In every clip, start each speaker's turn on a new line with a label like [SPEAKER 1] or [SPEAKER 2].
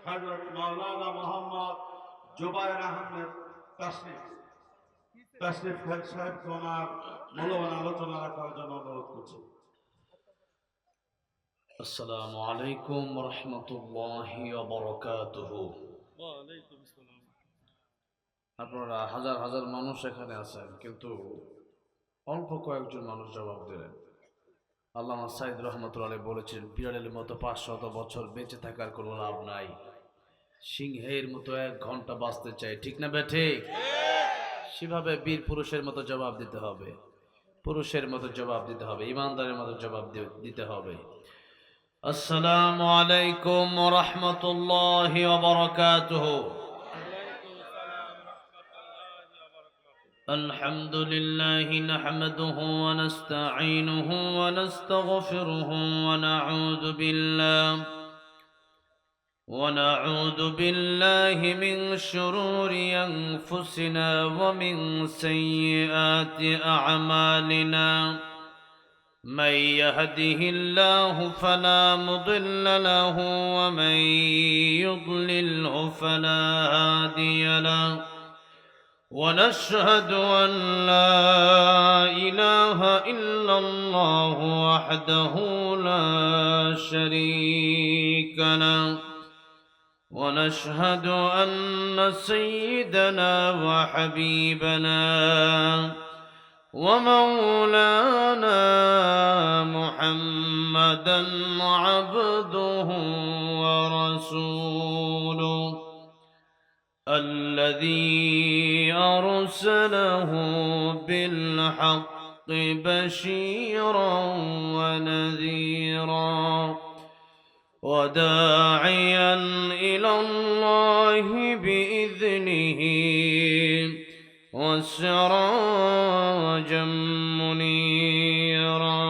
[SPEAKER 1] হযরত মাওলানা মোহাম্মদ জুবায়ের আহমেদ তাশরিফ সাহেব ওনার মূল্যবান আলোচনা রাখার জন্য অনুরোধ করছি।
[SPEAKER 2] আসসালামু আলাইকুম ওয়া রাহমাতুল্লাহি ওয়া বারাকাতুহু।
[SPEAKER 1] ওয়ালাইকুম আসসালাম।
[SPEAKER 2] আপনারা হাজার হাজার মানুষ এখানে আছেন, কিন্তু অল্প কয়েকজন মানুষ জবাব দিলেন। আল্লামা সাইদ রহমাতুল্লাহ আলাইহি বলেছেন, বিড়ালের মতো 500 বছর বেঁচে থাকার কোনো লাভ নাই, সিংহের মতো 1 ঘন্টা বাঁচতে চাই। ঠিক না বেঠিক? সেভাবে বীর পুরুষের মতো জবাব দিতে হবে, পুরুষের মতো জবাব দিতে হবে, ইমানদারের মতো জবাব দিতে হবে। আসসালামু আলাইকুম ওয়া রাহমাতুল্লাহি ওয়া বারাকাতুহু। الحمد لله نحمده ونستعينه ونستغفره ونعوذ بالله من شرور أنفسنا ومن سيئات أعمالنا. من يهده الله فلا مضل له ومن يضلله فلا هادي له. ونشهد أن لا إله إلا الله وحده لا شريك له. ونشهد أن سيدنا وحبيبنا ومولانا محمدا عبده ورسوله الذي أرسله بالحق بشيرا ونذيرا وداعيا إلى الله بإذنه وسراجا منيرا.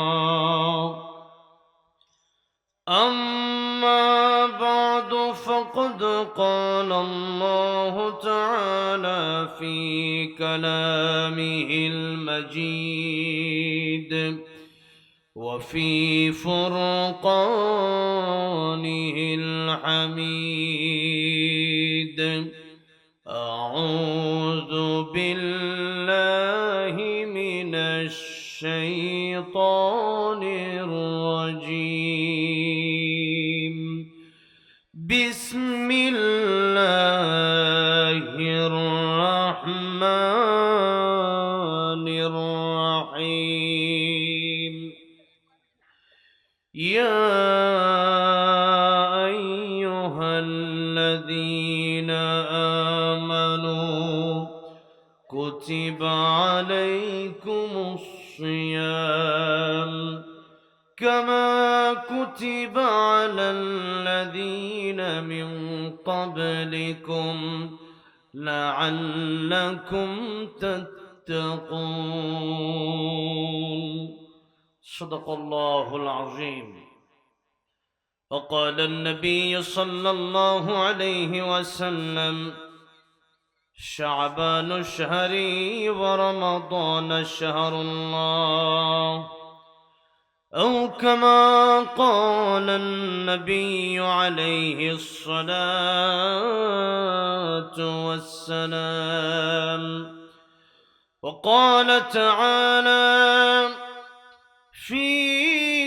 [SPEAKER 2] أما بعد فقد قال الله تعالى في كلامه المجيد وفي فرقانه الحميد. أعوذ بالله من الشيطان الرجيم. بسم الله الرحمن الرحيم. يا أيها الذين آمنوا كتب عليكم الصيام كما كتب على الذين من قبلكم لعلكم تتقون. صدق الله العظيم. وقال النبي صلى الله عليه وسلم: شعبان شهري ورمضان شهر الله، أو كما قال النبي عليه الصلاة والسلام. وقال تعالى في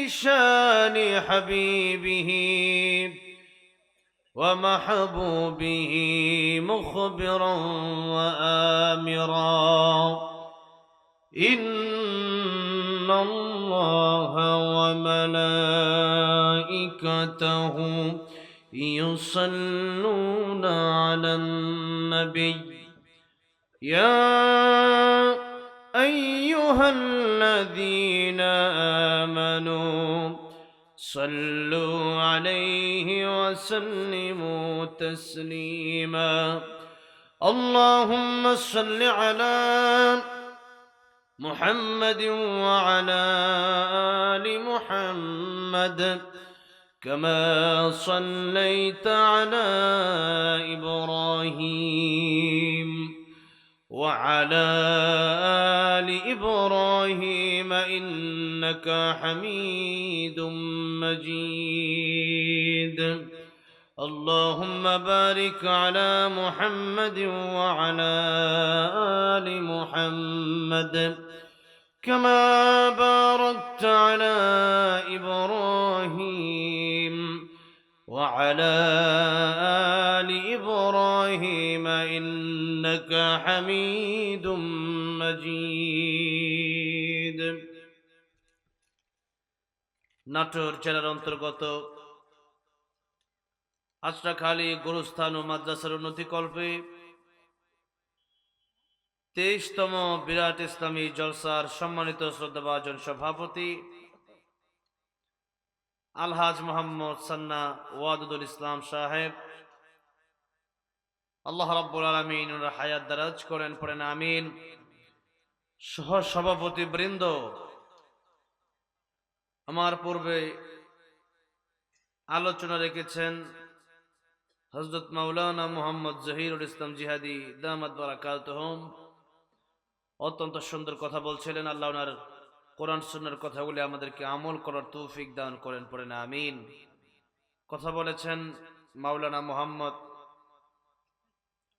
[SPEAKER 2] شان حبيبه ومحبوبه مخبرا وآمرا: إن الله وملائكته يصلون على النبي يا أيها الذين آمنوا صلوا عليه وسلموا تسليما. اللهم صل على محمد وعلى آل محمد كما صليت على إبراهيم وعلى آل إبراهيم إنك حميد مجيد. اللهم بارك على محمد وعلى آل محمد كما باركت على إبراهيم وعلى آل إبراهيم إنك حميد مجيد নাটোর জেলার অন্তর্গত আশরাখালী গুরুস্থান ও মাদ্রাসার উন্নতিকল্পে 23তম বিরাট ইসলামী জলসার সম্মানিত শ্রদ্ধাভাজন সভাপতি আলহাজ মোহাম্মদ সান্না ওয়াদুদুল ইসলাম সাহেব, আল্লাহ রাব্বুল আলামিন ওনার হায়াত দারাজ করেন, পড়েন আমিন। সহ সভাপতি বৃন্দ, আমার পূর্বে আলোচনা রেখেছেন হযরত মাওলানা মুহাম্মদ জহিরুল ইসলাম জিহাদি দামাত বারাকাতুহুম। অত্যন্ত সুন্দর কথা বলছিলেন। আল্লাহ ওনার কোরআন সুন্নাহর কথাগুলি আমাদেরকে আমল করার তৌফিক দান করেন, পড়েন আমিন। কথা বলেছেন মাওলানা মুহাম্মদ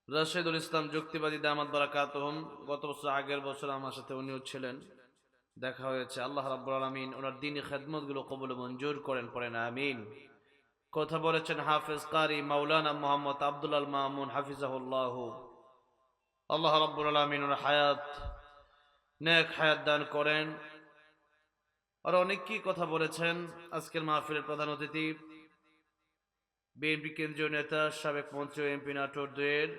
[SPEAKER 2] রশিদুল ইসলাম যুক্তিবাদী দামাত বারাকাতুহুম। গত বছর, আগের বছর আমার সাথে উনিও ছিলেন, দেখা হয়েছে। আল্লাহ রাব্বুল আলামিন ওনার দ্বীনি খেদমতগুলো কবুল মঞ্জুর করেন, পড়েন আমিন। কথা বলেছেন হাফেজ কারি মাওলানা মুহাম্মদ আব্দুল আল মামুন হাফিজাহুল্লাহ। আল্লাহ রাব্বুল আলামিন ওনার হায়াত নেক হায়াত দান করেন। আর অনেক কি কথা বলেছেন। আজকের মাহফিলের প্রধান অতিথি বিএনপি কেন্দ্রীয় নেতা, সাবেক মন্ত্রী এমপি নাটোর 2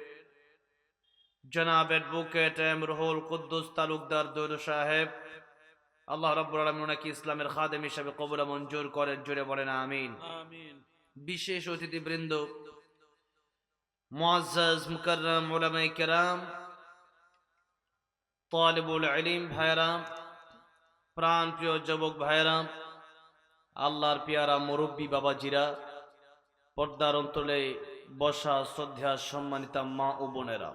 [SPEAKER 2] জনাব অ্যাডভোকেট এম রুহুল কুদ্দুস তালুকদার দৌদ সাহেব। আল্লাহ রাব্বুল আলামিন ওনাকে ইসলামের খাদেম হিসেবে কবুল মঞ্জুর করেন, জোরে বলেন আমিন। বিশেষ অতিথিবৃন্দ, মুআজ্জাজ মুকাররম উলামায়ে কেরাম, তালিবুল ইলম ভাইরা, প্রাণ প্রিয় যুবক ভাইরা, আল্লাহর পিয়ারা মুরব্বী বাবাজিরা, পর্দার অন্তরে বসা শ্রদ্ধা সম্মানিতা মা ও বোনেরা,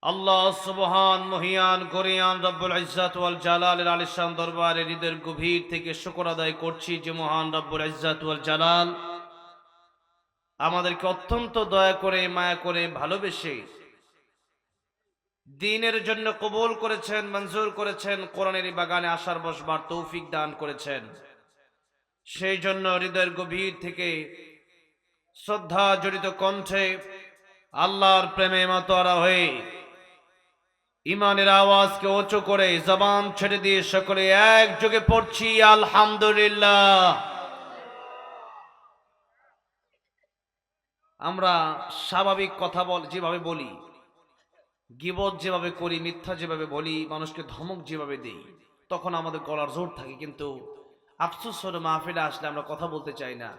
[SPEAKER 2] আল্লাহ সুবহান মহিয়ান গরিয়ান রব্বুল ইজ্জাত ওয়াল জালালের আলিশান দরবারে হৃদয়ের গভীর থেকে শুকর আদায় করছি যে মহান রব্বুল ইজ্জাত ওয়াল জালাল আমাদেরকে অত্যন্ত দয়া করে, মায়া করে, ভালোবেসে দ্বীনের জন্য কবুল করেছেন, মঞ্জুর করেছেন, কোরআনের বাগানে আসার বসবার তৌফিক দান করেছেন। সেই জন্য হৃদয়ের গভীর থেকে শ্রদ্ধা জড়িত কণ্ঠে আল্লাহর প্রেমে মাতোয়ারা হয়ে ইমানের আওয়াজকে উঁচু করে জবান ছেড়ে দিয়ে সকলে একযোগে পড়ছি আলহামদুলিল্লাহ। আমরা স্বাভাবিক কথা যেভাবে বলি, গীবত যেভাবে করি, মিথ্যা যেভাবে বলি, মানুষকে ধমক যেভাবে দিই, তখন আমাদের গলার জোর থাকে। কিন্তু আফসোস হলো মাহফিলে আসলে আমরা কথা বলতে চাই না,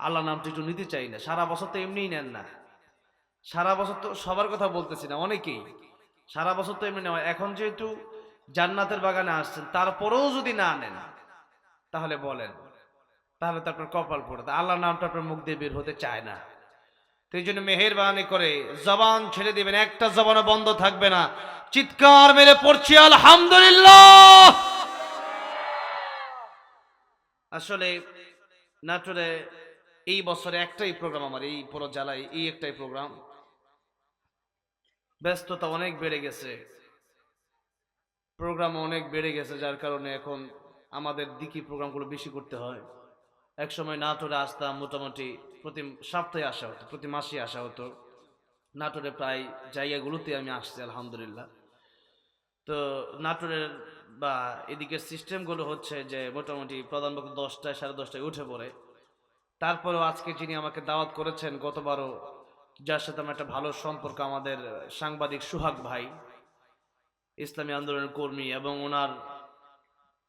[SPEAKER 2] আল্লাহ নামটা একটু নিতে চাই না। সারা বছর তো এমনিই নেন না, সারা বছর তো সবার কথা বলতেছি না, অনেকেই সারা বছর তো এমনি নেওয়া। এখন যেহেতু জান্নাতের বাগানে আসছেন, তারপরেও যদি না নেন তাহলে বলেন, তাহলে তো আপনার কপাল পড়ে, আল্লাহর নামটা আপনার মুখ দিয়ে বের হতে চায় না। তো এই জন্য মেহেরবানি করে জবান ছেড়ে দিবেন, একটা জবানও বন্ধ থাকবে না। চিৎকার মেরে পড়ছি আলহামদুলিল্লাহ। আসলে নাটোরে এই বছরে একটাই প্রোগ্রাম, আমার এই পুরো জেলায় এই একটাই প্রোগ্রাম। ব্যস্ততা অনেক বেড়ে গেছে, প্রোগ্রাম অনেক বেড়ে গেছে, যার কারণে এখন আমাদের দিকি প্রোগ্রামগুলো বেশি করতে হয়। এক সময় নাটোরে আসতাম, মোটামুটি প্রতি সপ্তাহে আসা হতো, প্রতি মাসে আসা হতো। নাটোরে প্রায় জায়গাগুলোতে আমি আসছি আলহামদুলিল্লাহ। তো নাটোরের বা এদিকের সিস্টেমগুলো হচ্ছে যে মোটামুটি প্রধান বক্তা 10টায় 10:30টায় উঠে পড়ে। তারপরেও আজকে যিনি আমাকে দাওয়াত করেছেন, গতবারও যার সাথে আমার একটা ভালো সম্পর্ক, আমাদের সাংবাদিক সুহাগ ভাই, ইসলামী আন্দোলনের কর্মী, এবং ওনার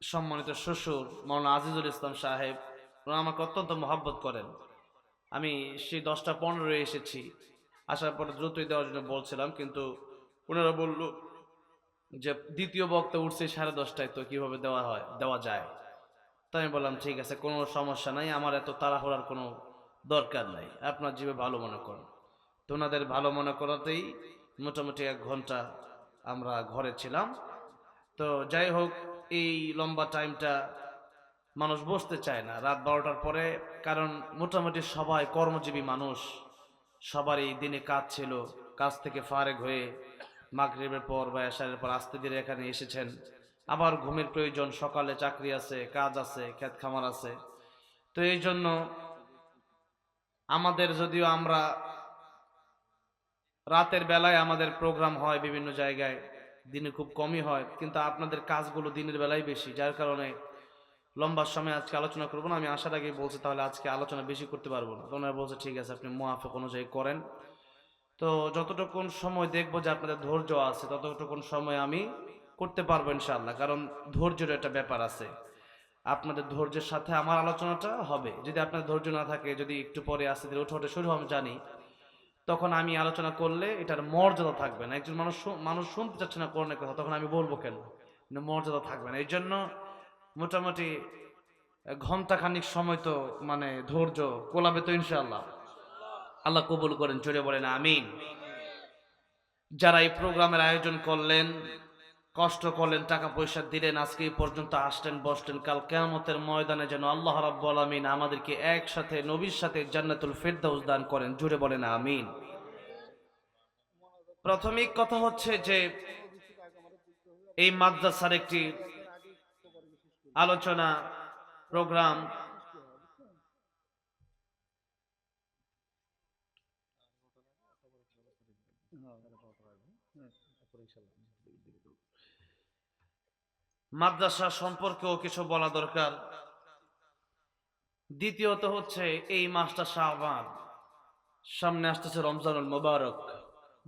[SPEAKER 2] সম্মানিত শ্বশুর মাওলানা আজিজুল ইসলাম সাহেব, ওনারা আমাকে অত্যন্ত মহব্বত করেন। আমি সেই 10টা 15 এসেছি, আসার পরে দ্রুতই দেওয়ার জন্য বলছিলাম, কিন্তু ওনারা বলল যে দ্বিতীয় বক্তা উঠছে 10:30টায়, তো কিভাবে দেওয়া যায়। তো আমি বললাম ঠিক আছে, কোনো সমস্যা নাই, আমার এত তাড়াহুড়ার কোনো দরকার নাই, আপনার যেভাবে ভালো মনে করেন। তো ওনাদের ভালো মনে করাতেই মোটামুটি 1 ঘন্টা আমরা ঘরে ছিলাম। তো যাই হোক, এই লম্বা টাইমটা মানুষ বসতে চায় না রাত 12টার পরে, কারণ মোটামুটি সবাই কর্মজীবী মানুষ, সবারই দিনে কাজ ছিল, কাজ থেকে ফারেগ হয়ে মাগরিবের পর বা এশারের পর আস্তে ধীরে এখানে এসেছেন। আবার ঘুমের প্রয়োজন, সকালে চাকরি আছে, কাজ আছে, ক্ষেত খামার আছে। তো এই জন্য আমাদের, যদিও আমরা রাতের বেলায় আমাদের প্রোগ্রাম হয় বিভিন্ন জায়গায়, দিনে খুব কমই হয়, কিন্তু আপনাদের কাজগুলো দিনের বেলায় বেশি, যার কারণে লম্বা সময় আজকে আলোচনা করবো না। আমি আসার আগেই বলছি তাহলে আজকে আলোচনা বেশি করতে পারবো না, ওনারা বলছে ঠিক আছে আপনি মুআফিক অনুযায়ী করেন। তো যতটুকুন সময় দেখবো যে আপনাদের ধৈর্য আছে ততটুকুন সময় আমি করতে পারবো ইনশাআল্লাহ, কারণ ধৈর্যের একটা ব্যাপার আছে। আপনাদের ধৈর্যের সাথে আমার আলোচনাটা হবে। যদি আপনার ধৈর্য না থাকে, যদি একটু পরে আস্তে ধীরে উঠে শুরু আমি জানি, তখন আমি আলোচনা করলে এটার মর্যাদা থাকবে না। একজন মানুষ শুনতে চাচ্ছে না কোরআনের কথা, তখন আমি বলবো কেন? মর্যাদা থাকবে না। এই জন্য মোটামুটি ঘন্টাখানিক সময় তো মানে ধৈর্য কোলাবে তো ইনশাআল্লাহ। আল্লাহ কবুল করেন, জোরে বলেন আমিন। যারা এই প্রোগ্রামের আয়োজন করলেন, কষ্ট করলেন, টাকা পয়সা দিলেন, আজকে এই পর্যন্ত আসলেন বসলেন, কাল কিয়ামতের ময়দানে যেন আল্লাহ রাব্বুল আলামিন আমাদেরকে একসাথে নবীর সাথে জান্নাতুল ফেরদাউস দান করেন, জোরে বলেন আমিন। প্রাথমিক কথা হচ্ছে যে এই মাদ্রাসার একটি আলোচনা প্রোগ্রাম মাদ্রাসা সম্পর্কেও কিছু বলা দরকার। দ্বিতীয়ত হচ্ছে এই মাসটা শাবান, সামনে আসতেছে রমজানুল মুবারক,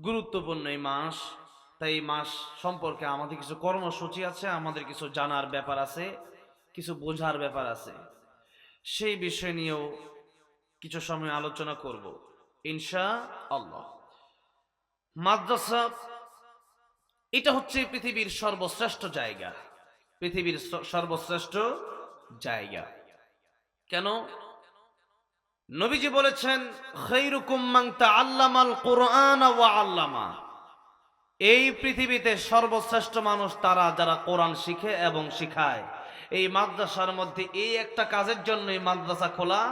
[SPEAKER 2] গুরুত্বপূর্ণ এই মাস। তাই এই মাস সম্পর্কে আমাদের কিছু কর্মসূচি আছে, আমাদের কিছু জানার ব্যাপার আছে, কিছু বোঝার ব্যাপার আছে। সেই বিষয় নিয়েও কিছু সময় আলোচনা করব ইনশাআল্লাহ। মাদ্রাসা এটা হচ্ছে পৃথিবীর সর্বশ্রেষ্ঠ জায়গা, পৃথিবীর সর্বশ্রেষ্ঠ জায়গা। কেন? নবীজি বলেছেন খায়রুকুম মান তাআল্লামাল কুরআন ওয়া আল্লামা, এই পৃথিবীতে সর্বশ্রেষ্ঠ মানুষ তারা যারা কোরআন শিখে এবং শিখায়। এই মাদ্রাসার মধ্যে এই একটা কাজের জন্যই মাদ্রাসা খোলা,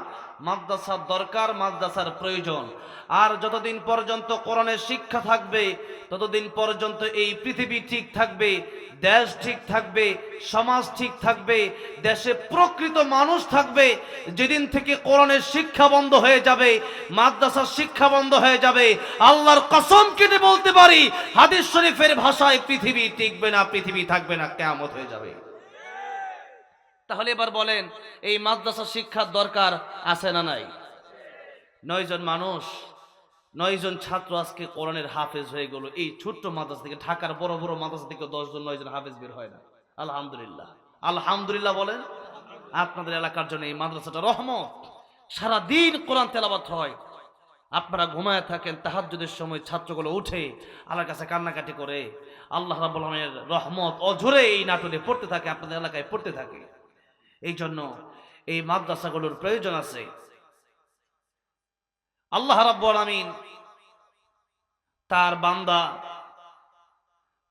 [SPEAKER 2] মাদ্রাসার দরকার, মাদ্রাসার প্রয়োজন। আর যতদিন পর্যন্ত কোরআনের শিক্ষা থাকবে ততদিন পর্যন্ত এই পৃথিবী ঠিক থাকবে, দেশ ঠিক থাকবে, সমাজ ঠিক থাকবে, দেশে প্রকৃত মানুষ থাকবে। যেদিন থেকে কোরআনের শিক্ষা বন্ধ হয়ে যাবে, মাদ্রাসার শিক্ষা বন্ধ হয়ে যাবে, আল্লাহর কসম কেটে বলতে পারি হাদিস শরীফের ভাষায় পৃথিবী টিকবে না, পৃথিবী থাকবে না, কিয়ামত হয়ে যাবে। তাহলে এবার বলেন এই মাদ্রাসা শিক্ষার দরকার আছে না নাই? 9 জন মানুষ, 9 জন ছাত্র আজকে কোরআনের হাফেজ হয়ে গেল। এই ছোট্ট মাদ্রাসা থেকে, ঢাকার বড় বড় মাদ্রাসা থেকে 10 জন 9 জন হাফেজ বের হয় না। আলহামদুলিল্লাহ, আলহামদুলিল্লাহ বলেন। আপনাদের এলাকার জন্য এই মাদ্রাসাটা রহমত। সারা দিন কোরআন তেলাওয়াত হয়, আপনারা ঘুমায় থাকেন, তাহাজ্জুদের সময় ছাত্রগুলো উঠে আল্লাহর কাছে কান্নাকাটি করে, আল্লাহ রাব্বুল আলামিনের রহমত অঝরে এই নাটনে পড়তে থাকে, আপনাদের এলাকায় পড়তে থাকে। এই জন্য এই মাদ্রাসাগুলোর প্রয়োজন আছে। আল্লাহ রাব্বুল আলামিন তার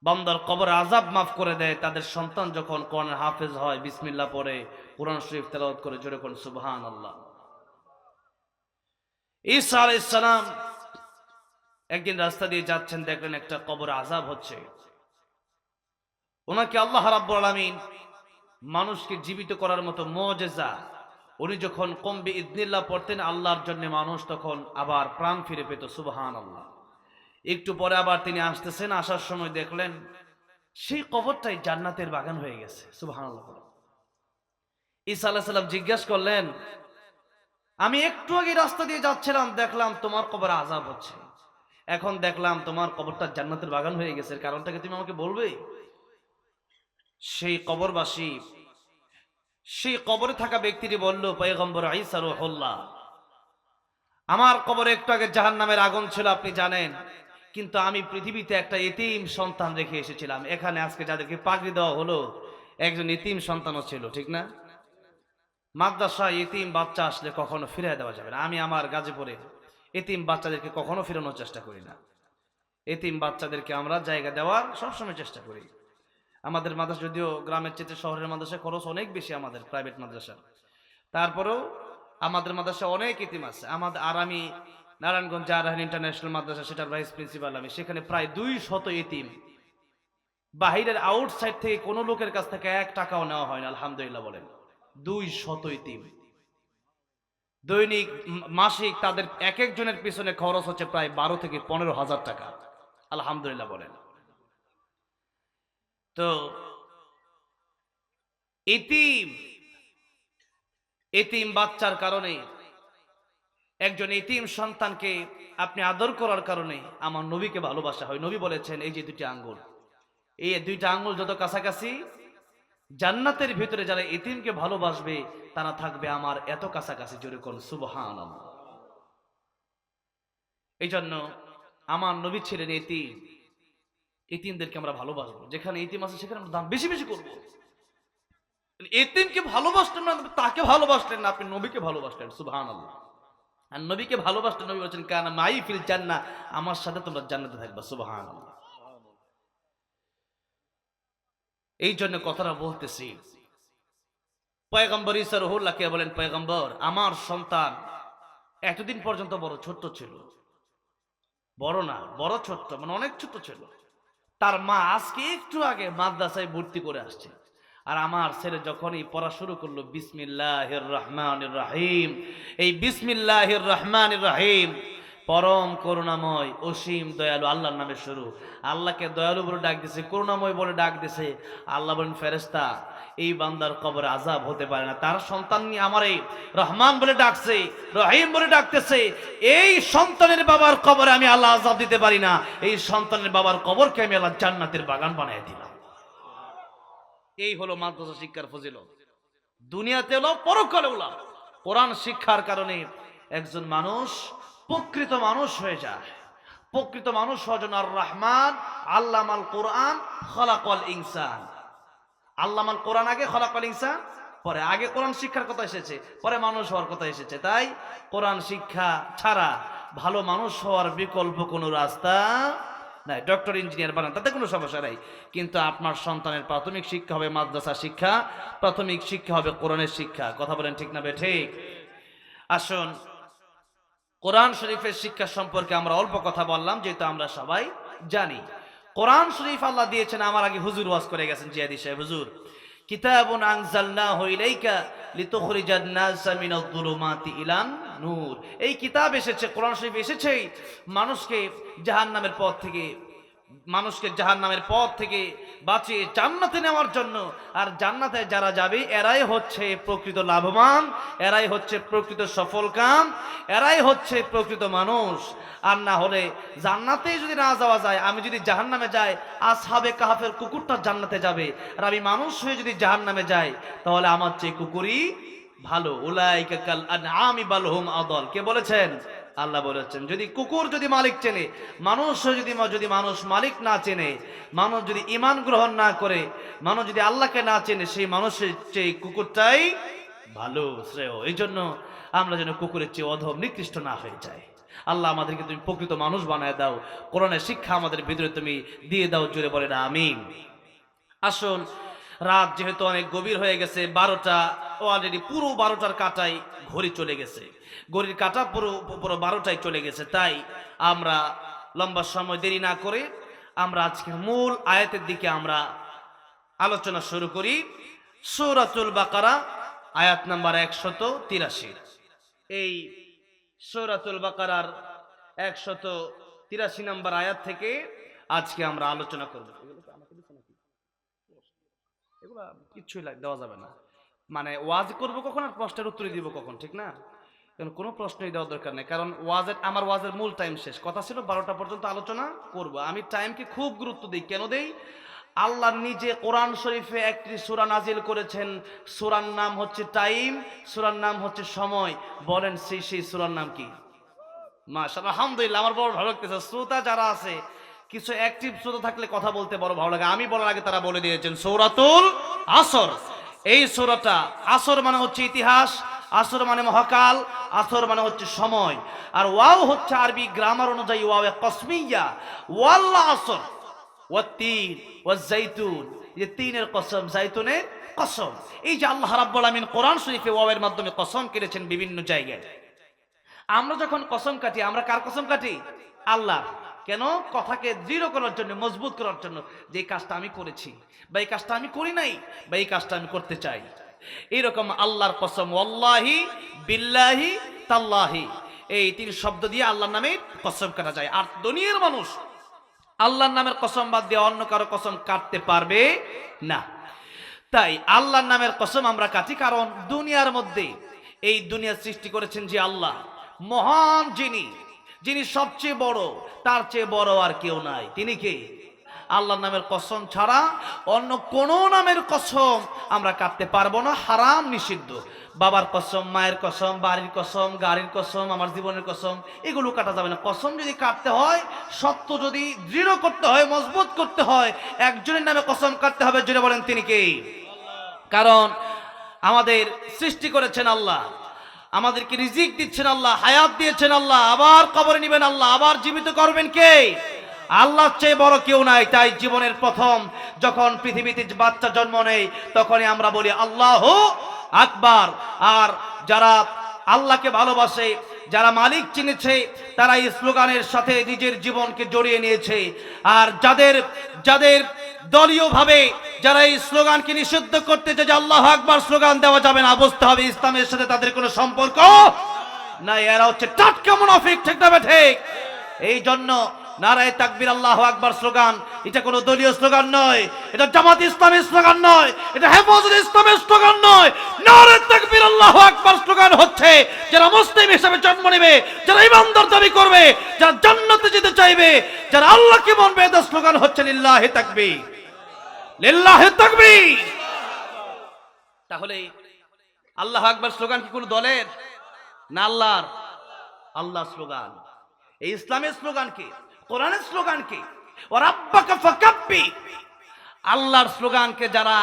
[SPEAKER 2] বান্দার কবর আযাব মাফ করে দেয় তাদের সন্তান যখন কোরআনের হাফেজ হয়, বিসমিল্লাহ পড়ে কোরআন শরীফ তেলাওয়াত করে, জোরে কোন সুবহানাল্লাহ। ঈসা আলাইহিস সালাম একদিন রাস্তা দিয়ে যাচ্ছেন, দেখলেন একটা কবর আযাব হচ্ছে। ওনাকে আল্লাহ রাব্বুল আলামিন মানুষকে জীবিত করার মতো মুজিজা, উনি যখন কুম বিইذনিল্লাহ পড়তেন আল্লাহর জন্য, মানুষ তখন আবার প্রাণ ফিরে পেত, সুবহানাল্লাহ। একটু পরে আবার তিনি আসতেছেন, আসার সময় দেখলেন সেই কবরটাই জান্নাতের বাগান হয়ে গেছে, সুবহানাল্লাহ। ঈসা আলাইহিস সালাম জিজ্ঞাসা করলেন, আমি একটু আগে রাস্তা দিয়ে যাচ্ছিলাম, দেখলাম তোমার কবরে আযাব হচ্ছে, এখন দেখলাম তোমার কবরটা জান্নাতের বাগান হয়ে গেছে, কারণটা কি তুমি আমাকে বলবে? সেই কবরবাসী, সেই কবরে থাকা ব্যক্তিটি বলল, পয়গম্বর ঈসা রূহুল্লাহ, আমার কবরে একটু আগে জাহান্নামের আগুন ছিল আপনি জানেন, কিন্তু আমি পৃথিবীতে একটা এতিম সন্তান রেখে এসেছিলাম। এখানে আজকে যাদেরকে পাগড়ি দেওয়া হলো একজন এতিম সন্তানও ছিল, ঠিক না? মাদ্রাসায় এতিম বাচ্চা আসলে কখনো ফিরিয়ে দেওয়া যাবে না। আমি আমার গাজীপুরে এতিম বাচ্চাদেরকে কখনো ফিরানোর চেষ্টা করি না। এতিম বাচ্চাদেরকে আমরা জায়গা দেওয়ার সবসময় চেষ্টা করি।
[SPEAKER 3] আমাদের মাদ্রাসা যদিও গ্রামের চেয়ে শহরের মাদ্রাসা খরচ অনেক বেশি, আমাদের প্রাইভেট মাদ্রাসা, তারপরেও আমাদের মাদ্রাসা অনেক ইতিম আছে। আর আমি নারায়ণগঞ্জ জারাহান ইন্টারন্যাশনাল মাদ্রাসা, সেটার ভাইস প্রিন্সিপাল আমি, সেখানে প্রায় 200 ইতিম। বাহিরের আউটসাইড থেকে কোনো লোকের কাছ থেকে 1 টাকাও নেওয়া হয় না, আলহামদুলিল্লাহ বলেন। 200 ইতিম, দৈনিক মাসিক তাদের এক একজনের পিছনে খরচ হচ্ছে প্রায় 12 থেকে 15,000 টাকা, আলহামদুলিল্লাহ বলেন। তো ইতিম বাচ্চার কারণে, একজন ইতিম সন্তানকে আপনি আদর করার কারণে আমার নবীকে ভালোবাসা হয়। নবী বলেছেন এই যে 2টি আঙ্গুল, এই 2টা আঙ্গুল যত কাছাকাছি, জান্নাতের ভিতরে যারা ইতিমকে ভালোবাসবে তারা থাকবে আমার এত কাছাকাছি। জোরে কোন সুবহানাল্লাহ। এই জন্য আমার নবী ছিলেন ইতিম, ইতিমদেরকে আমরা ভালোবাসবো। যেখানে ইতিম আছে সেখানে আমরা দান বেশি বেশি করবো। ইতিমকে ভালোবাসলেন না, তাকে ভালোবাসলেন না, আপনি নবীকে ভালোবাসলেন, সুবহানাল্লাহ। আর নবীকে ভালোবাসলেন, নবী বলেছেন কানা মাই ফিল জান্নাহ, আমার সাথে তোমরা জান্নাতে থাকবা, সুবহানাল্লাহ। এই জন্য কথাটা বলতেছি, পয়গম্বর ঈসা রুহুল্লাহকে বলেন, পয়গম্বর আমার সন্তান এতদিন পর্যন্ত বড় ছোট্ট ছিল, বড় না বড় ছোট্ট, মানে অনেক ছোট্ট ছিল। তার মা আজকে একটু আগে মাদ্রাসায় ভর্তি করে আসছে। আর আমার ছেলে যখনই পড়া শুরু করলো বিসমিল্লাহির রহমানির রহিম, এই বিসমিল্লাহির রহমানির রহিম পরম করুণাময় অসীম দয়ালু আল্লাহর নামে শুরু। আল্লাহকে দয়ালু বলে ডাক দিছে, করুণাময় বলে ডাক দিছে। আল্লাহ বলেন ফেরেশতা এই বান্দার কবরে আযাব হতে পারে না, তার সন্তান নিয়ে আমারে রহমান বলে ডাকছে, রহিম বলে ডাকতেছে, এই সন্তানের বাবার কবরে আমি আল্লাহ আযাব দিতে পারি না, এই সন্তানের বাবার কবরকে আমি আল্লাহ জান্নাতের বাগান বানিয়ে দিলাম। এই হলো মাদ্রাসা শিক্ষার ফজিলত, দুনিয়াতে হলো পরকালে হলো। কোরআন শিক্ষার কারণে একজন মানুষ প্রকৃত মানুষ হয়ে যায়। প্রকৃত মানুষ হওয়ার জন্য আর রহমান আল্লামাল কোরআন খলাকাল ইনসান, আল্লামাল কোরআন আগে, খলাকাল ইনসান পরে। আগে কোরআন শিক্ষার কথা এসেছে, পরে মানুষ হওয়ার কথা এসেছে। তাই কোরআন শিক্ষা ছাড়া ভালো মানুষ হওয়ার বিকল্প কোনো রাস্তা নাই। ডক্টর ইঞ্জিনিয়ার বানান, তাতে কোনো সমস্যা নাই, কিন্তু আপনার সন্তানের প্রাথমিক শিক্ষা হবে মাদ্রাসা শিক্ষা, প্রাথমিক শিক্ষা হবে কোরআনের শিক্ষা। কথা বলেন ঠিক না ঠিক? আসুন কোরআন শরীফের শিক্ষা সম্পর্কে আমরা অল্প কথা বললাম, যেহেতু আমরা সবাই জানি কোরআন শরীফ আল্লাহ দিয়েছেন। আমার আগে হুজুর ওয়াজ করে গেছেন, জিয়াদি সাহেব হুজুর, কিতাবুন আনজালনাহু ইলাইকা লিতুখরিজান নাসা মিনাজ যুলুমাতি ইলান নূর। এই কিতাব এসেছে, কোরআন শরীফ এসেছে মানুষকে জাহান্নামের পথ থেকে বাঁচিয়ে জান্নাতে নেওয়ার জন্য। আর জান্নাতে যারা যাবে এরাই হচ্ছে প্রকৃত লাভবান, এরাই হচ্ছে প্রকৃত সফলকাম, এরাই হচ্ছে প্রকৃত মানুষ। আর না হলে জান্নাতে যদি না যাওয়া যায়, আমি যদি জাহান্নামে যাই, আসহাবে কাহাফের কুকুরটা জান্নাতে যাবে, আর আমি মানুষ হয়ে যদি জাহান্নামে যাই, তাহলে আমার চেয়ে কুকুরই ভালো। উলাইকা কাল আনআমি বাল হুম আদাল। কে বলেছেন? আল্লাহ বলেছেন। যদি কুকুর যদি মালিক চেনে, মানুষ যদি মানুষ মালিক না চেনে, মানুষ যদি ঈমান গ্রহণ না করে, মানুষ যদি আল্লাহকে না চেনে, সেই মানুষের চেয়ে কুকুরটাই ভালো, শ্রেয়। এই জন্য আমরা যেন কুকুরের চেয়ে অধম নিকৃষ্ট না হয়ে যায়। আল্লাহ আমাদেরকে তুমি প্রকৃত মানুষ বানায় দাও, কোরআনের শিক্ষা আমাদের ভিতরে তুমি দিয়ে দাও, জোরে বলেন আমিন। আসুন, রাত যেহেতু অনেক গভীর হয়ে গেছে, 12টা অলরেডি, পুরো 12টার কাটাই ঘড়ি চলে গেছে, ঘড়ির কাটা পুরো 12টায় চলে গেছে। তাই আমরা লম্বা সময় দেরি না করে আমরা আজকের মূল আয়াতের দিকে আমরা আলোচনা শুরু করি। সূরাতুল বাকারা আয়াত নাম্বার 183। এই সূরাতুল বাকারার 183 নম্বর আয়াত থেকে আজকে আমরা আলোচনা করব। এগুলা কিচ্ছুই দেওয়া যাবে না, মানে ওয়াজ করব কখন আর প্রশ্নের উত্তর দিব কখন, ঠিক না? কারণ কোনো প্রশ্নই দেওয়ার দরকার নেই, কারণ আমার ওয়াজের মূল টাইম শেষ। কথা ছিল 12টা পর্যন্ত আলোচনা করব। আমি টাইমকে খুব গুরুত্ব দিই। কেন দেই? আল্লাহ নিজে কোরআন শরীফে একটি সূরা নাজিল করেছেন, সূরার নাম হচ্ছে টাইম, সূরার নাম হচ্ছে সময়। বলেন সেই সূরার নাম কি? মাশাআল্লাহ, আলহামদুলিল্লাহ, আমার বড় ভালো লাগতেছে। শ্রোতা যারা আছে, কিছু অ্যাক্টিভ শ্রোতা থাকলে কথা বলতে বড় ভালো লাগে। আমি বলার আগে তারা বলে দিয়েছেন সূরাতুল আসর। এই সূরাটা, আসর মানে হচ্ছে ইতিহাস, আসর মানে মহাকাল, আসর মানে হচ্ছে সময়। আর ওয়াও হচ্ছে আরবি গ্রামার অনুযায়ী ওয়াও কসমিয়া। ওয়াল আসর ওয়াত-তিন ওয়াজ-জাইতুন যে তিনের কসম, জাইতুনের কসম। এই যে আল্লাহ রাব্বুল আমিন কোরআন শরীফে ওয়াওয়ের মাধ্যমে কসম কেটেছেন বিভিন্ন জায়গায়। আমরা যখন কসম কাটি, আমরা কার কসম কাটি? আল্লাহ। কেন? কথাকে দৃঢ় করার জন্য, মজবুত করার জন্য, যে এই কাজটা আমি করেছি, বা এই কাজটা আমি করি নাই, বা এই কাজটা আমি করতে চাই। এইরকম আল্লাহর কসম, ওয়াল্লাহি, বিল্লাহি, তাল্লাহি, এই তিন শব্দ দিয়ে আল্লাহর নামে কসম কাটা যায়। আর দুনিয়ার মানুষ আল্লাহর নামের কসম বাদ দিয়ে অন্য কারো কসম কাটতে পারবে না। তাই আল্লাহর নামের কসম আমরা কাটি, কারণ দুনিয়ার মধ্যে এই দুনিয়া সৃষ্টি করেছেন যে আল্লাহ, মহান যিনি সবচেয়ে বড়, তার চেয়ে বড় আর কেউ নাই। তিনি কে? আল্লাহর নামের কসম ছাড়া অন্য কোন নামের কসম আমরা কাটতে পারবো না, হারাম, নিষিদ্ধ। বাবার কসম, মায়ের কসম, বাড়ির কসম, গাড়ির কসম, আমার জীবনের কসম, এগুলো কাটা যাবে না। কসম যদি কাটতে হয়, সত্য যদি দৃঢ় করতে হয়, মজবুত করতে হয়, একজনের নামে কসম কাটতে হবে। জুড়ে বলেন তিনি কে? কারণ আমাদের সৃষ্টি করেছেন আল্লাহ, আমাদেরকে রিজিক দিচ্ছেন আল্লাহ, হায়াত দিয়েছেন আল্লাহ, আবার কবরে নিবেন আল্লাহ, আবার জীবিত করবেন কে? আল্লাহর চেয়ে বড় কেউ নাই। তাই জীবনের প্রথম যখন পৃথিবীতে বাচ্চা জন্ম নেয়, তখনই আমরা বলি আল্লাহু আকবার। আর যারা আল্লাহকে ভালোবাসে, যারা মালিক চিনেছে, তারা এই স্লোগানের সাথে নিজের জীবনকে জড়িয়ে নিয়েছে। আর যাদের দলীয়ভাবে যারা এই স্লোগানকে নিষিদ্ধ করতে চায় যে আল্লাহু আকবার স্লোগান দেওয়া যাবে না, বুঝতে হবে ইসলামের সাথে তাদের কোনো সম্পর্ক নাই। এরা হচ্ছে টাটকা মুনাফিক, ঠিক না ঠিক? এই জন্য নারায়ে তাকবীর, আল্লাহু আকবার স্লোগান, এটা কোনো দলীয় স্লোগান নয়, এটা জামাত ইসলামের স্লোগান নয়, এটা হেফাজত ইসলামের স্লোগান নয়। নারায়ে তাকবীর, আল্লাহু আকবার স্লোগান হচ্ছে যারা মুসলিম হিসেবে জন্ম নেবে, যারা ইমানদার দাবি করবে, যারা জান্নাতে যেতে চাইবে, যারা আল্লাহকে মানবে, এদের স্লোগান হচ্ছে লিল্লাহি তাকবীর, লিল্লাহি তাকবীর। তাহলে আল্লাহু আকবার স্লোগান কি কোনো দলের না? আল্লাহর স্লোগান। এই ইসলামের স্লোগান কি? কোরআনের স্লোগান কি? ও রাব্বাকা ফাকাব্বির। আল্লাহর স্লোগানকে যারা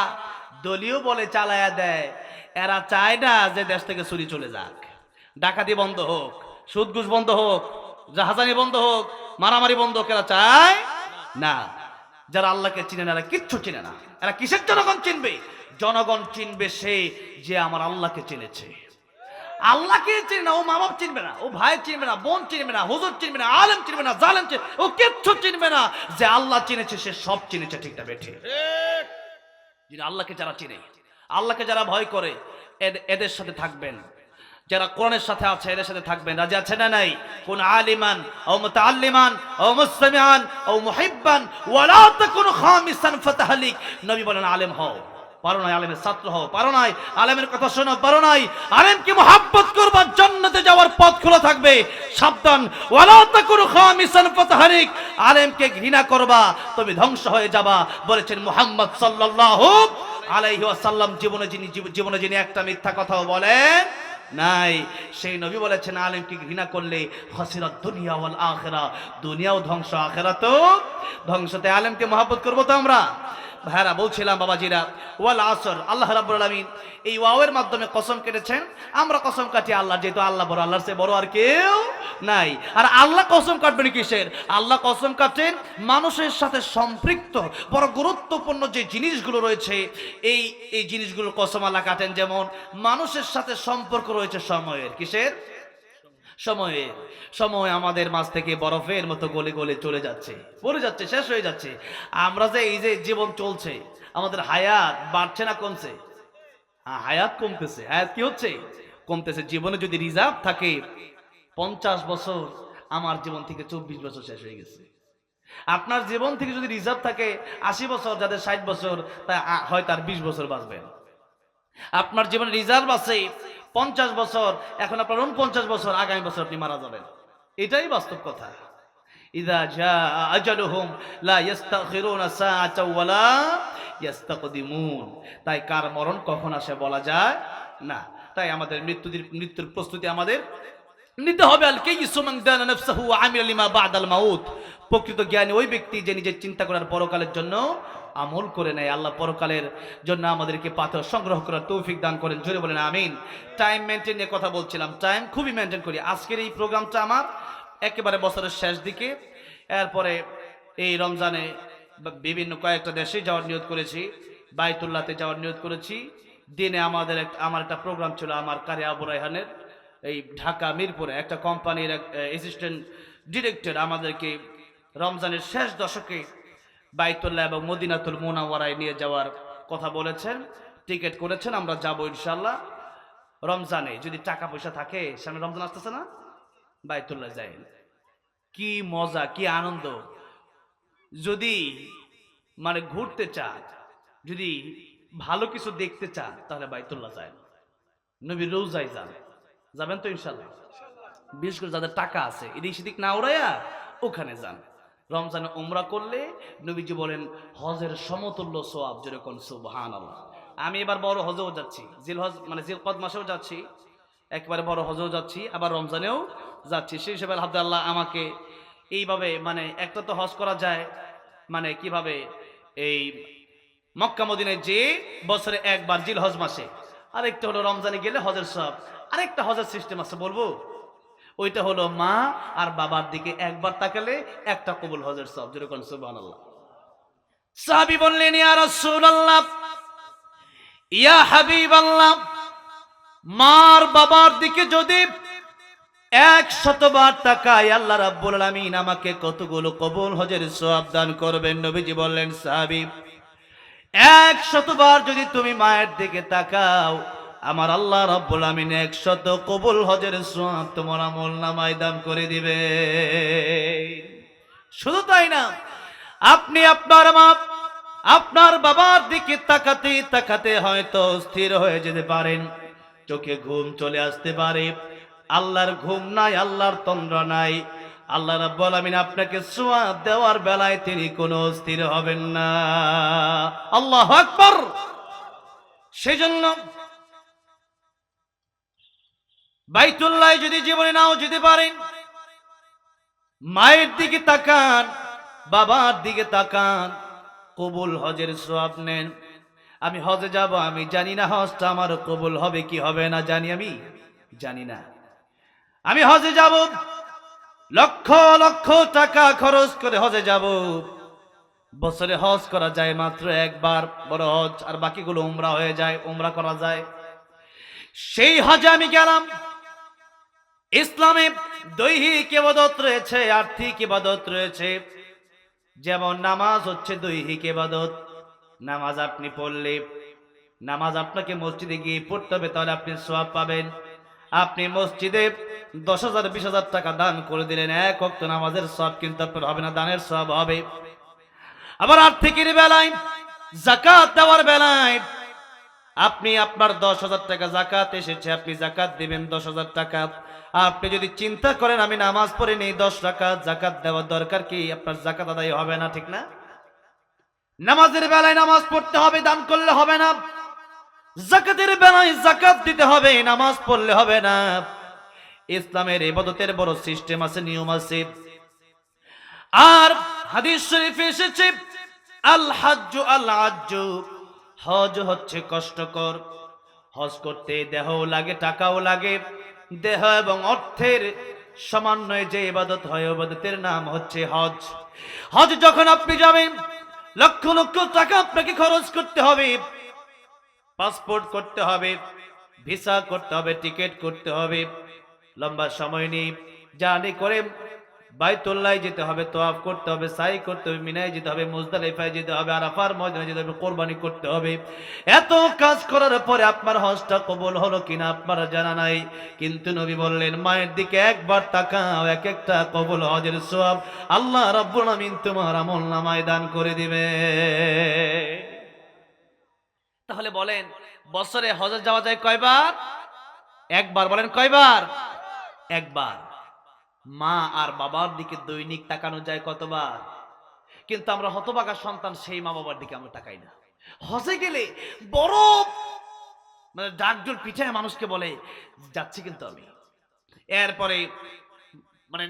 [SPEAKER 3] দলীয় বলে চালায়া দেয়, এরা চায় না যে দেশ থেকে চুরি চলে যাক, ডাকাতি বন্ধ হোক, সুদ ঘুষ বন্ধ হোক, জাহাজানি বন্ধ হোক, মারামারি বন্ধ হোক, এরা চায় না। যারা আল্লাহকে চিনে না, এরা কিচ্ছু চিনে না। এরা কিসের জনগণ চিনবে? জনগণ চিনবে সে যে আমার আল্লাহকে চিনেছে। আল্লাহকে চিনবে না, ও মা বাপ চিনবে না, ও ভাই চিনবে না, বোন চিনবে না, হুজুর চিনবে না, আলেম চিনবে না, জালেম চিনবে, ও কিচ্ছু চিনবে না। যে আল্লাহ চিনেছে সে সব চিনেছে, ঠিক না বেঠে? যিনি আল্লাহকে যারা চিনে, আল্লাহকে যারা ভয় করে, এদের সাথে থাকবেন। যারা কোরআনের সাথে আছে এদের সাথে থাকবেন। রাজি আছে না নাই? কোন আলিমান ও মুতাআল্লিমান ও মুসতামিআন ও মুহিব্বান ওয়ালা তাকুন খামিসান ফাতাহলিক। নবী বলেন আলেম হও, পারো নাই আলেমের ছাত্র হও, পারো নাই আলেমের কথা শোনো, পারো নাই আলেমকে মুহাব্বত করবা, জান্নাতে যাওয়ার পথ খোলা থাকবে। সাবধান, ওয়ালা তাকুন খামিসান ফাতাহলিক, আলেমকে ঘৃণা করবা তুমি ধ্বংস হয়ে যাবা, বলেছেন মুহাম্মদ সাল্লাল্লাহু আলাইহি ওয়াসাল্লাম। জীবনে যিনি একটা মিথ্যা কথাও বলেন নাই, সেই নবী বলেছেন আলেমকে ঘৃণা করলে খাসিরাত দুনিয়া ওয়াল আখিরা, দুনিয়াও ধ্বংস, আখিরাতও ধ্বংস। তাই আলেমকে মহব্বত করবো তো আমরা। ভাইরা বলছিলাম বাবাজিরা, ওয়াল আসর, আল্লাহ রাব্বুল আলামিন এই ওয়াওয়ের মাধ্যমে কসম কেটেছেন। আমরা কসম কাটি আল্লাহ, যেহেতু আল্লাহ বড়, আল্লাহর চেয়ে বড় আর কেউ নাই। আর আল্লাহ কসম কাটবেন কিসের? আল্লাহ কসম কাটেন মানুষের সাথে সম্পৃক্ত বড় গুরুত্বপূর্ণ যে জিনিসগুলো রয়েছে, এই জিনিসগুলোর কসম আল্লাহ কাটেন। যেমন মানুষের সাথে সম্পর্ক রয়েছে সময়ের। কিসের? সময়ের। সময় আমাদের মাঝ থেকে বরফের মতো গলে গলে চলে যাচ্ছে, পড়ে যাচ্ছে, শেষ হয়ে যাচ্ছে। আমরা যে এই যে জীবন চলছে, আমাদের হায়াত বাড়ছে না কমছে? হায়াত কমতেছে। হায়াত কি হচ্ছে? কমতেছে। জীবনে যদি রিজার্ভ থাকে 50 বছর, আমার জীবন থেকে 24 বছর শেষ হয়ে গেছে। আপনার জীবন থেকে যদি রিজার্ভ থাকে 80 বছর, যাদের 60 বছর, তা হয় তার 20 বছর বাঁচবেন। আপনার জীবনে রিজার্ভ আছে 50 বছর, এখন আপনার 49 বছর, আগামী বছর আপনি মারা যাবেন। এটাই বাস্তব কথা। ইযা জাআ আজালুহুম লা ইস্তাখিরুনা সাআতাও ওয়া লা ইস্তাকদিমুন। তাই কার মরণ কখন আসে বলা যায় না। তাই আমাদের মৃত্যুর প্রস্তুতি আমাদের নিতে হবে। আল কাইয়িসু মান দানা নাফসাহু ওয়া আমিলা লিমা বা'দাল মাউত। প্রকৃত জ্ঞানী ওই ব্যক্তি যে নিজের চিন্তা করার পরকালের জন্য আমল করে নেয়। আল্লাহ পরকালের জন্য আমাদেরকে পাথর সংগ্রহ করার তৌফিক দান করেন। জোরে বলেন আমিন। টাইম মেনটেন নিয়ে কথা বলছিলাম, টাইম খুবই মেনটেন করি। আজকের এই প্রোগ্রামটা আমার একেবারে বছরের শেষ দিকে, এরপরে এই রমজানে বিভিন্ন কয়েকটা দেশে যাওয়ার নিয়ত করেছি, বাইতুল্লাহতে যাওয়ার নিয়ত করেছি। দিনে আমার একটা প্রোগ্রাম ছিল, আমার কারি আবু রায়হানের, এই ঢাকা মিরপুরে একটা কোম্পানির অ্যাসিস্ট্যান্ট ডিরেক্টর আমাদেরকে রমজানের শেষ দশকে বাইতুল্লাহ এবং মদিনাতুল মুনাওয়ারায় নিয়ে যাওয়ার কথা বলেছেন, টিকিট করেছেন। আমরা যাব ইনশাল্লাহ রমজানে, যদি টাকা পয়সা থাকে। সামনে রমজান আসতেছে না, বাইতুল্লাহ যাই। কি মজা, কি আনন্দ! যদি মানে ঘুরতে চান, যদি ভালো কিছু দেখতে চান, তাহলে বাইতুল্লাহ যায়, নবীর রোজায় যান। যাবেন তো ইনশাল্লাহ? বিশেষ করে যাদের টাকা আছে, এদিক সেদিক না উড়াইয়া ওখানে যান। রমজানে উমরা করলে নবীজি বলেন হজের সমতুল্য সওয়াব, যেরকম সুবহানাল্লাহ। আমি এবার বড় হজেও যাচ্ছি, জিলকদ মাসেও যাচ্ছি, একবারে বড় হজেও যাচ্ছি, আবার রমজানেও যাচ্ছি। সেই হিসেবে আলহামদুলিল্লাহ আমাকে এইভাবে একটা তো হজ করা যায় কিভাবে, এই মক্কা মদিনায় যে বছরে একবার জিল হজ মাসে, আরেকটা হলো রমজানে গেলে হজের সওয়াব। আরেকটা হজের সিস্টেম আছে, বলবো? ওইটা হলো মা আর বাবার দিকে একবার তাকালে একটা কবুল হজের সওয়াব, যেরকম সুবহানাল্লাহ। সাহাবী বললেন, ইয়া রাসূলুল্লাহ, ইয়া হাবিবাল্লাহ, মার বাবার দিকে যদি 100 বার তাকাই, আল্লাহ রাব্বুল আলামিন আমাকে কতগুলো কবুল হজের সওয়াব দান করবেন? নবীজি বললেন, সাহাবী, 100 বার যদি তুমি মায়ের দিকে তাকাও, আমার আল্লাহ রাব্বুল আমিন 100 কবুল হজের সওয়াব তোমার আমলনামায় দান করে দিবে। শুধু তাই না, আপনি আপনার মা আপনার বাবার দিকে তাকাতে তাকাতে হয়তো স্থির হয়ে যেতে পারেন, চোখে ঘুম চলে আসতে পারে। আল্লাহর ঘুম নাই, আল্লাহর তন্দ্রা নাই। আল্লাহ রাব্বুল আমিন আপনাকে সওয়াব দেওয়ার বেলায় তিনি কোনো স্থির হবেন না। আল্লাহু আকবার। সেজন্য বাইতুল্লাহ যদি জীবনে নাও যেতে পারেন, মায়ের দিকে তাকান, বাবার দিকে তাকান, কবুল হজের সওয়াব নেন। আমি হজে যাব, আমি জানি না হজটা আমার কবুল হবে কি হবে না, আমি জানি না। আমি হজে যাব, লক্ষ লক্ষ টাকা খরচ করে হজে যাব। বছরে হজ করা যায় মাত্র একবার, বড় হজ, আর বাকিগুলো উমরা হয়ে যায়, উমরা করা যায়। সেই হজে আমি গেলাম। ইসলামে দৈহিক ইবাদত রয়েছে, আর্থিক ইবাদত রয়েছে। যেমন নামাজ হচ্ছে দৈহিক ইবাদত। নামাজ আপনি পড়লে, নামাজ আপনাকে মসজিদে গিয়ে পড়তে হবে, তাহলে আপনি সওয়াব পাবেন। আপনি মসজিদে 10,000 20,000 টাকা দান করে দিলেন, এক ওয়াক্ত নামাজের সওয়াব কিন্তু আপনার হবে না, দানের সওয়াব হবে। আবার আর্থিকের বেলায়, যাকাত দেওয়ার বেলায়, আপনি আপনার 10,000 টাকা যাকাত এসেছে, আপনি যাকাত দিবেন 10,000 টাকা। আপনি যদি চিন্তা করেন আমি নামাজ পড়ে নেই, 10 রাকাত যাকাত দেওয়ার দরকার কি? আপনার যাকাত আদায় হবে না, ঠিক না? নামাজের বেলায় নামাজ পড়তে হবে, দান করলে হবে না। যাকাতের বেলায় যাকাত দিতে হবে, নামাজ পড়লে হবে না। ইসলামের ইবাদতের বড় সিস্টেম আছে, নিয়ম আছে। আর হাদিস শরীফে এসেছে, আল হাজ্জু আল আজ্জু, হজ হচ্ছে কষ্টকর। হজ করতে দেহও লাগে, টাকাও লাগে। দেহ এবং অর্থের সমন্বয়ে যে ইবাদত হয়, ইবাদতের নাম হচ্ছে হজ। হজ যখন আপনি যাবেন, লক্ষ লক্ষ টাকা আপনাকে খরচ করতে হবে। পাসপোর্ট করতে হবে, ভিসা করতে হবে, টিকিট করতে হবে। লম্বা সময় নেই, জার্নি করে বাইতুল্লাহ যেতে হবে, তওয়াফ করতে হবে, সাই করতে হবে, মিনায় যেতে হবে, মুজদালিফায় যেতে হবে, আরাফার ময়দানে যেতে হবে, কোরবানি করতে হবে। এত কাজ করার পরে আপনার হজটা কবুল হলো কিনা আপনার জানা নাই। কিন্তু নবী বললেন, মায়ের দিকে একবার তাকাও, এক একটা কবুল হজের সওয়াব আল্লাহ রাব্বুল আমিন তোমার আমলনামায় দান করে দিবে। তাহলে বলেন, বছরে হজে যাওয়া যায় কয়বার? একবার। বলেন কয়বার? একবার। মা আর বাবার দিকে দৈনিক তাকানো যায় কতবার? কিন্তু আমরা হতভাগা সন্তান, সেই মা বাবার দিকে আমরা তাকাই না। হজে গেলে বড় ডাকজোর পিঠায় মানুষকে বলে যাচ্ছি কিন্তু আমি, এরপরে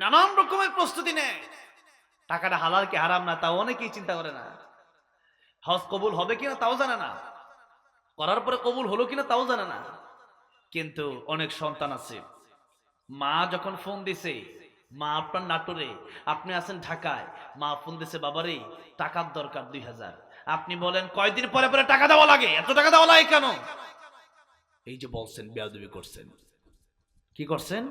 [SPEAKER 3] নানান রকমের প্রস্তুতি নেয়। টাকাটা হালাল কি হারাম না তাও অনেকেই চিন্তা করে না। হজ কবুল হবে কিনা তাও জানে না, করার পরে কবুল হলো কিনা তাও জানে না। কিন্তু অনেক সন্তান আছে, মা যখন ফোন দিছে মা আপনার নাটোরে, আপনি আছেন ঢাকায়, মা ফোন দিছে বাবারে টাকার দরকার 2000। আপনি বলেন কয়দিন পরে পরে টাকা দেওয়া লাগে, এত টাকা দেওয়া লাগে কেন? এই যে বলছেন বেয়াদবি করছেন। কি করছেন?